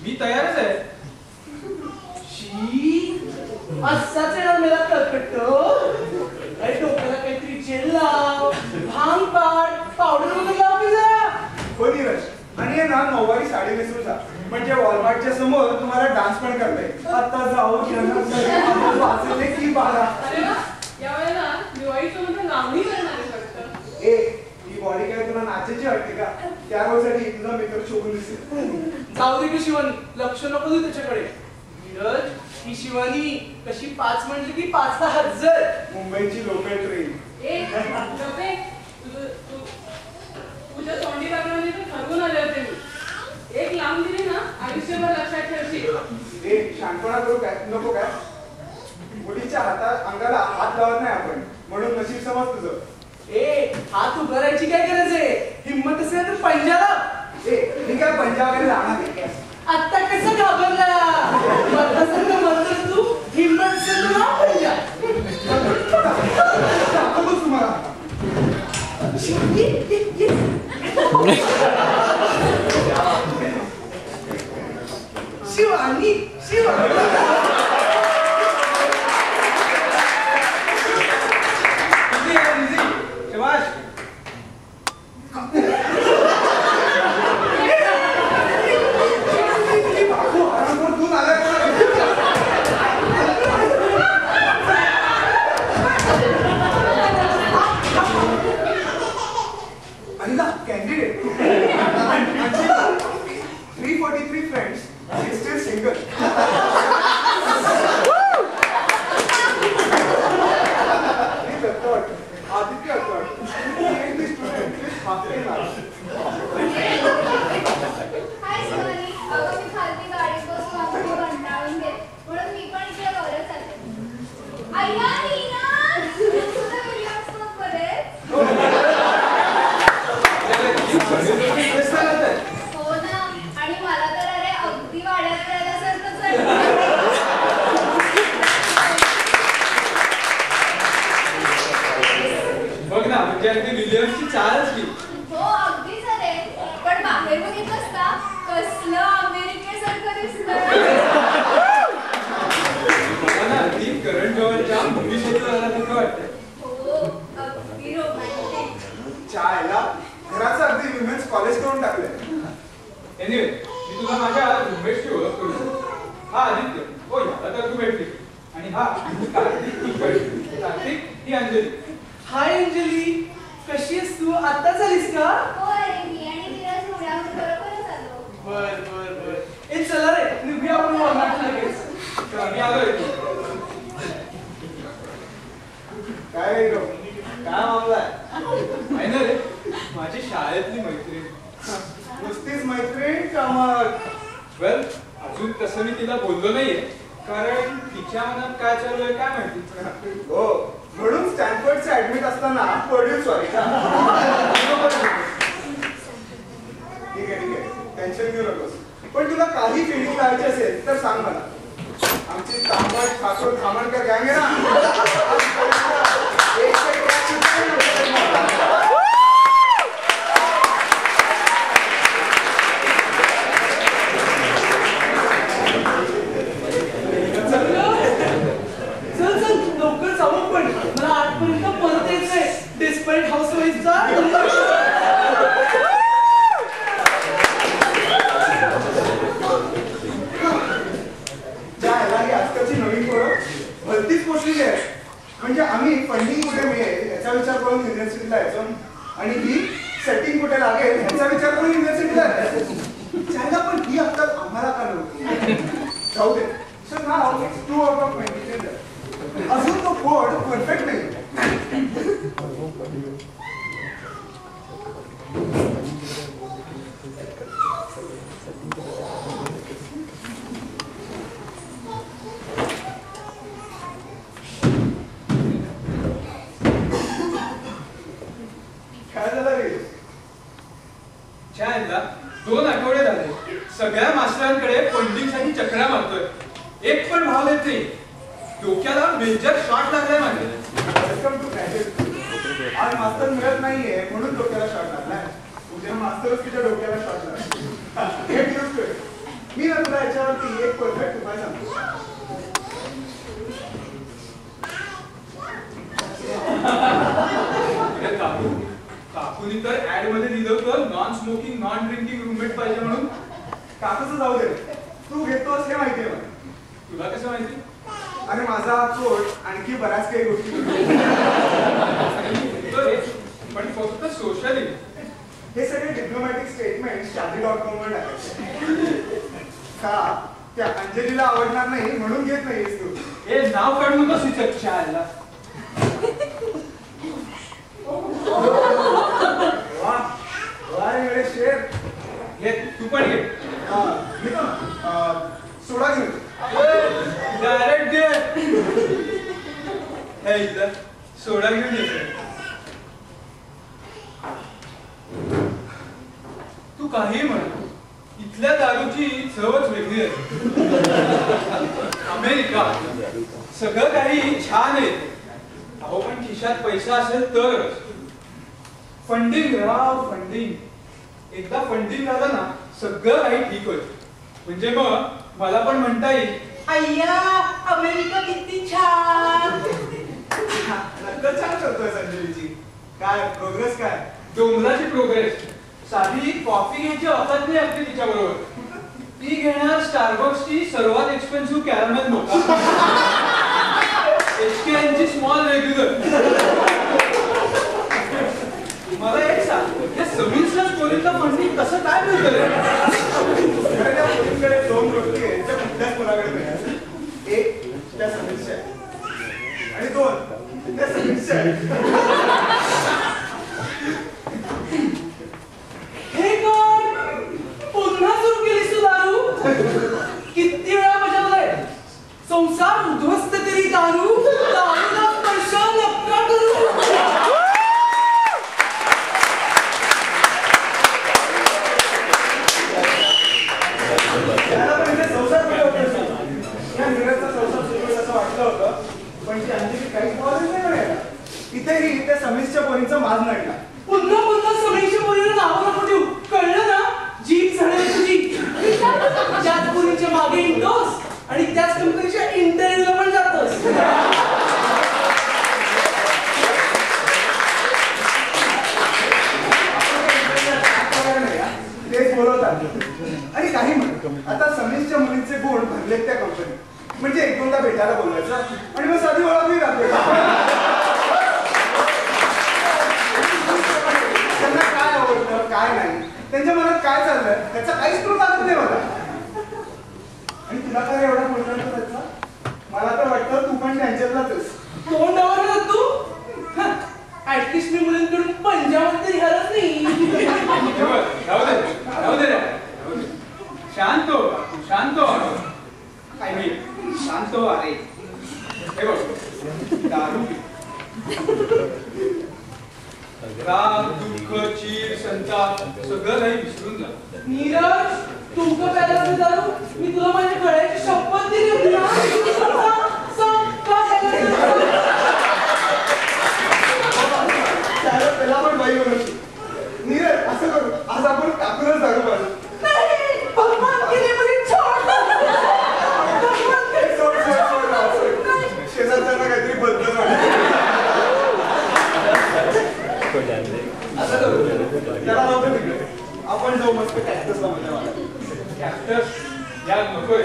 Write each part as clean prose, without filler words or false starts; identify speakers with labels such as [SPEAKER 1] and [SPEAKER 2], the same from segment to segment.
[SPEAKER 1] मी तयारच आहे.
[SPEAKER 2] असाच येणार मला कळकटतो. अरे डोक्याला काहीतरी जेल लाव, भांग पाड, पावडर वगैरे लाव की जरा.
[SPEAKER 3] हो नीरज, आणि हे ना नऊवारी साडी नेसून जा, म्हणजे वॉलमार्टच्या समोर तुम्हाला डान्स पण करता येईल. आता जाऊ वाचले की बारा.
[SPEAKER 4] अरे ना, यावेळेला दिवाळीचं म्हणून लावणी करणार आहे वाटतं.
[SPEAKER 3] ही बॉडी काय तुला नाचायची वाटते का? त्या रोजसाठी तुझा मेकअप शोभून दिसेल.
[SPEAKER 2] जाऊ दे की शिवानी, लक्ष नको देऊ त्याच्याकडे. नीरज, ही शिवानी कशी 5 म्हटली की 5 ला हजर.
[SPEAKER 3] मुंबईची लोकल ट्रेन.
[SPEAKER 4] तुझ्या तोंडी लागणार तर ठरवून आले होते मी. एक लांब दिली ना आयुष्यभर लक्षात ठेवशील.
[SPEAKER 3] शांतपणा करू काय नको काय? मुलीच्या अंगाला हात लावत नाही आपण, म्हणून नशीब समज तुझं.
[SPEAKER 2] हात उभारायची काय गरज आहे? हिम्मत असेल तर पंजाला.
[SPEAKER 3] मी काय पंजा वगैरे जाणार नाही.
[SPEAKER 2] आता कसं घाबरला? तू हिम्मत असेल तर ना पंजा.
[SPEAKER 3] तुम्हाला
[SPEAKER 2] Shivani,
[SPEAKER 3] candidate. 343 friends. He's still single. Aditya thought he made this student with half a mark.
[SPEAKER 5] Hi Sonny, अगं मी खालती गाडीत बसून आपली कंटाळून घेत, म्हणून मी पण इकडे वरच आले. अय्या नीरज, तुझं विलियम्सबर्ग मध्ये? हो ना, आणि मला तर अरे अगदी वाड्यात राहिल्यासारखंच वाटतं.
[SPEAKER 1] बघ ना, म्हणजे अगदी विलियम्सची चालच की.
[SPEAKER 5] हो अगदीच अरे, पण बाहेर बघितलंस का कसलं अमेरिकेसारखं दिसतंय.
[SPEAKER 1] अगदी करण जोहरच्या मूवी शूट झाल्यासारखं वाटतंय.
[SPEAKER 5] हो अगदी रोमॅन्टिक.
[SPEAKER 3] चायला घराचं अगदी विमेन्स कॉलेज करून टाकलंय.
[SPEAKER 1] एनिवे, मी तुला माझ्या रूममेटची ओळख करून देतो. हा आदित्य, हो याला तर तू भेटली. आणि हा कार्तिक, ही अंजली.
[SPEAKER 2] हाय अंजली, कशी आहेस तू? आता झालीस का?
[SPEAKER 5] हो अरे, मी आणि नीरज मुळावर बरोबरच आलो.
[SPEAKER 2] बर. ए चला रे, निघूया आपण वॉलमार्ट लगेच.
[SPEAKER 1] मी आलोय.
[SPEAKER 3] काय मामला
[SPEAKER 1] आहे ना रे, माझी शाळेतली मैत्रीण.
[SPEAKER 3] नुसतीच मैत्रीण का मग?
[SPEAKER 1] वेल, अजून तसं मी तिला बोललो नाहीये, कारण तिच्या मनात काय चालू आहे काय माहिती.
[SPEAKER 3] हो, म्हणून स्टॅनफोर्डचे ऍडमिट असताना प्रोड्यूस ठीक आहे, टेन्शन घेऊ नकोस. पण तुला काही फिलिंग लावायची असेल तर सांग मला. आमची तांबट ठाकूर खामणकर गँग आहे ना.
[SPEAKER 2] लवकर जाऊ, पण मला 8 पर्यंत परत यायचंय. डिस्पाईट हाऊस वाईफचा
[SPEAKER 3] आजकालची नवीन पोरं भलतीच पोचलेली आहे. म्हणजे आम्ही फंडिंग कुठे मिळेल याचा विचार करून युनिव्हर्सिटीला यायचो, आणि ही सेटिंग कुठे लागेल याचा विचार करून युनिव्हर्सिटीला यायला. पण ही अक्कल आम्हाला का नव्हती? जाऊ दे. So now it's 2 out of 20. अजून तो कोड परफेक्ट नाही. काय झालं रे?
[SPEAKER 1] 2 आठवडे झाले सगळ्या मास्टरांकडे फंडिंगसाठी चक्रा मारतोय. एक पण भाव देत नाही. डोक्याला मेजर शॉट लागलाय माझे.
[SPEAKER 3] Welcome to graduate. आज मास्तर मिळत नाहीये म्हणून डोक्याला शॉट लागलाय. उद्या मास्तरच तिच्या डोक्याला शॉट लागला. मी ना तुला याच्यावरती एक परफेक्ट उपाय सांगतो.
[SPEAKER 1] काकूनी तर ऍड मध्ये दिलं होतं non smoking non drinking roommate पाहिजे म्हणून.
[SPEAKER 3] काकूचं जाऊ दे, तू घेतोस हे माहितीये मला.
[SPEAKER 1] तुला कसं माहिती?
[SPEAKER 3] अरे माझा कोट आणखी बऱ्याच काही गोष्टी
[SPEAKER 1] पण फक्त सोशली.
[SPEAKER 3] हे सगळे डिप्लोमॅटिक स्टेटमेंट shaadi.com वर टाकायचे. का त्या अंजलीला आवडणार नाही म्हणून घेत नाहीस तू.
[SPEAKER 1] हे नाव काढू नको सुचक आला.
[SPEAKER 3] वारे शेर
[SPEAKER 1] घे तू पण घे.
[SPEAKER 3] घेतो ना, सोडा घेऊन
[SPEAKER 1] डायरेक्ट घे. हे इथं सोडा घेऊन येतो. तू काही म्हण, इथल्या दारूची चवच वेगळी आहे. अमेरिका सगळं काही छान आहे. अहो पण खिशात पैसा असेल तर. फंडिंग राव फंडिंग. एकदा फंडिंग झालं ना सगळं काही ठीक होईल. म्हणजे मग मला पण म्हणता येईल
[SPEAKER 2] अय्या अमेरिका किती छान.
[SPEAKER 3] नक्कल छान करतोय संजलीची. काय प्रोग्रेस काय?
[SPEAKER 1] डोंगराची प्रोग्रेस. साधी कॉफी घ्यायची औकात नाही आपली तिच्या बरोबर. ती घेणार स्टारबक्सची सर्वात एक्सपेन्सिव्ह कॅरमेल मोका. HKNची स्मॉल रेग्युलर. मला एक सांग, या समीरच्या स्टोरीला फंडिंग कसं काय मिळतं रे?
[SPEAKER 3] त्या मुलींकडे दोन गोष्टी आहेत त्या कुठल्याच मुलाकडे मिळतात. एक त्या समीरच्या आहे आणि दोन त्या समीरच्या आहे.
[SPEAKER 2] हे काय पुन्हा सुरू केलीस तू दारू? किती वेळा बजावलंय संसार उद्ध्वस्त करी दारू, दारूला स्पर्श नका करू.
[SPEAKER 3] त्याला पण इथे संसार कुठे होतो? या नीरजचा संसार सुरू होईल असं वाटलं होतं, पण ती अंजली काहीच प्रॉब्लेम नाही म्हणायला. इथेही त्या समीरच्या पोरींचा माज नडला.
[SPEAKER 2] पुन्हा पुन्हा सगळीच्या पोरीला नावं नको ठेवू, कळलं ना? जीप झळेल तुझी. ज्याच पोरीच्या मागे इंटोस आणि त्याच कंपनीच्या इंटरव्ह्यूला पण जातोस.
[SPEAKER 3] तेच बोलवतात. आणि काही म्हण, आता समीरच्या मुलींचे गुण भरलेत त्या कंपनीत. म्हणजे एक दोनदा भेटायला बोलायचं आणि मग साधी ओळखही राहते. त्यांना काय आवडतं काय नाही, त्यांच्या मनात काय चाललंय त्याचा काहीच करू लागत नाही मला. आणि तुला काय एवढा बोलणार त्याचा? मला तर वाटतं तू पण त्यांच्यातलाच.
[SPEAKER 2] तोंड आवडलं तू? ऍटलिस्ट मी मुलींकडून पंजाब तरी हरत नाही.
[SPEAKER 1] राहू दे रे. शांत हो शांत हो. काय मी शांत हो. अरे हे बघ, दारू राग दुःख चीड संताप सगळं काही विसरून जा.
[SPEAKER 2] नीरज, तू का प्यायला असेल दारू? मी तुला माझ्या गळ्याची शपथ दिली होती ना. सांग, का प्यायला?
[SPEAKER 3] त्याला पण बाई बनवशी. नीरज असं करू, आज आपण काकूनच दारू पाजू.
[SPEAKER 2] नाही, भगवान केले म्हणजे
[SPEAKER 3] शेजारच्यांना काहीतरी बदलत वाटत. असं करू, त्याला नव्हतं तिकडे. आपण जाऊ मस्त कॅक्टसला मजा मारायला.
[SPEAKER 1] कॅक्टस या नकोय.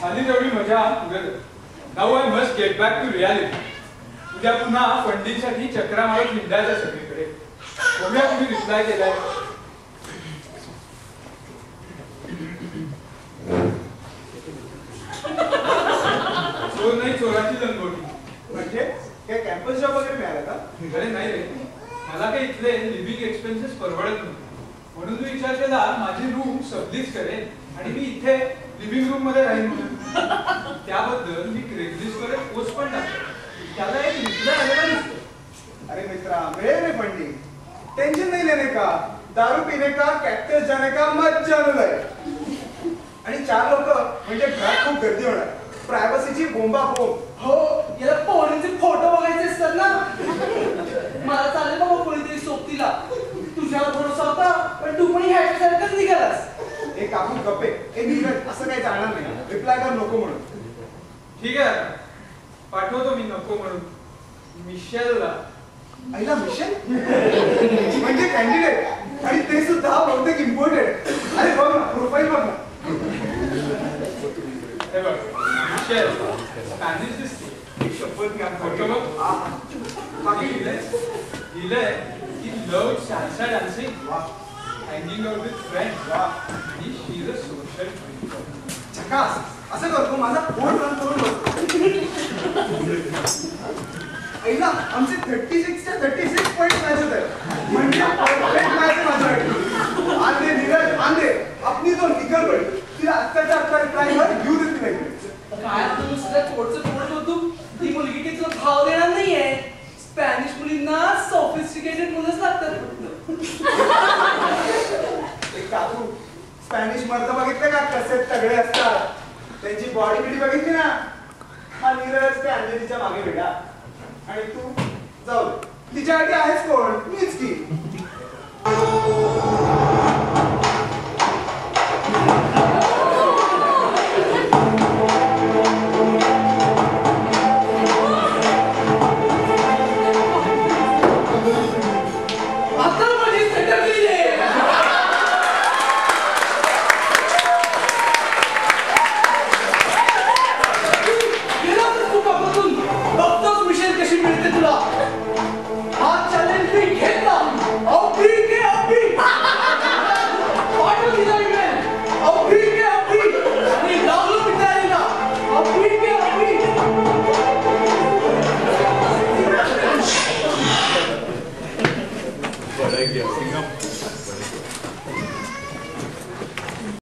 [SPEAKER 1] आधी तेवढी मजा उद्या. Now I must get back to reality. उद्या पुन्हा फंडिंगसाठी चक्रा मारत हिंडायचं सगळीकडे. बघूया तुम्ही रिप्लाय केलाय. चोर नाही चोराची लंगोटी.
[SPEAKER 3] म्हणजे काय कॅम्पस जॉब वगैरे मिळाला का?
[SPEAKER 1] अरे नाही रे, मला काही इथले लिव्हिंग एक्सपेन्सेस परवडत नव्हते. म्हणून मी विचार केला माझी रूम सबलीच करेन आणि मी इथे लिव्हिंग रूम मध्ये राहीन म्हणून. त्याबद्दल मी क्रेगलिस्टवर एक पोस्ट पण टाकतो. त्याला एक रिप्लाय आलेला दिसतो.
[SPEAKER 3] अरे मित्रा, मिळेल रे फंडिंग. टेंशन नहीं लेने का, दारू पीने का, कॅक्टस जाने का, मत जानू आहे. आणि 4 लोक म्हणजे घरात खूप गर्दी होणार. प्रायव्हसीची बोंबाबोंब.
[SPEAKER 2] हो, याला पोरींचे फोटो बघायचे असतात ना. मला चालेल बाबा कोणीतरी सोबतीला. तुझ्यावर भरोसा होता, पण तू पण ह्याच्यासारखंच निघालास.
[SPEAKER 3] ए काकू गप्पे ए नीरज असं काही चालणार नाही रिप्लाय कर नको म्हणून.
[SPEAKER 1] ठीक आहे पाठवतो मी नको म्हणून मिशेलला.
[SPEAKER 3] आईला मिशन म्हणजे कॅन्डिडेट आणि ते सुद्धा बहुतेक इम्पॉर्टंट. अरे बघ ना प्रोफाईल बघ ना.
[SPEAKER 1] हे बघ मिशेल स्पॅनिश दिसते.
[SPEAKER 3] शपथ घ्या
[SPEAKER 1] फोटो बघ.
[SPEAKER 3] बाकी
[SPEAKER 1] लिहिलंय की लव salsa dancing, hanging out with friends, आणि she is a social drinker.
[SPEAKER 3] झकास असं करतो माझा फोन रन करून बघ. आईला आमचे 36 च्या 36 पॉईंट मॅच होत आहे म्हणजे परफेक्ट मॅच आहे माझ्यासाठी. आंदे नीरज आंदे आपली दोन निकल पडली तिला आत्ताच्या आत्ता रिप्लाय कर घेऊ देत नाही.
[SPEAKER 2] काय तू नुसतं थोडंसं बोलत होतो ती मुलगी काही तुला भाव देणार नाहीये. स्पॅनिश मुलींना सॉफिस्टिकेटेड मुलंच लागतात फक्त.
[SPEAKER 3] एक काकू स्पॅनिश मर्द बघितले का कसे तगडे असतात त्यांची बॉडी बिडी बघितली ना. हा नीरज ते अंजलीच्या मागे भेटा आणि तू जाऊ तिच्यासाठी आहेस कोण मीच की.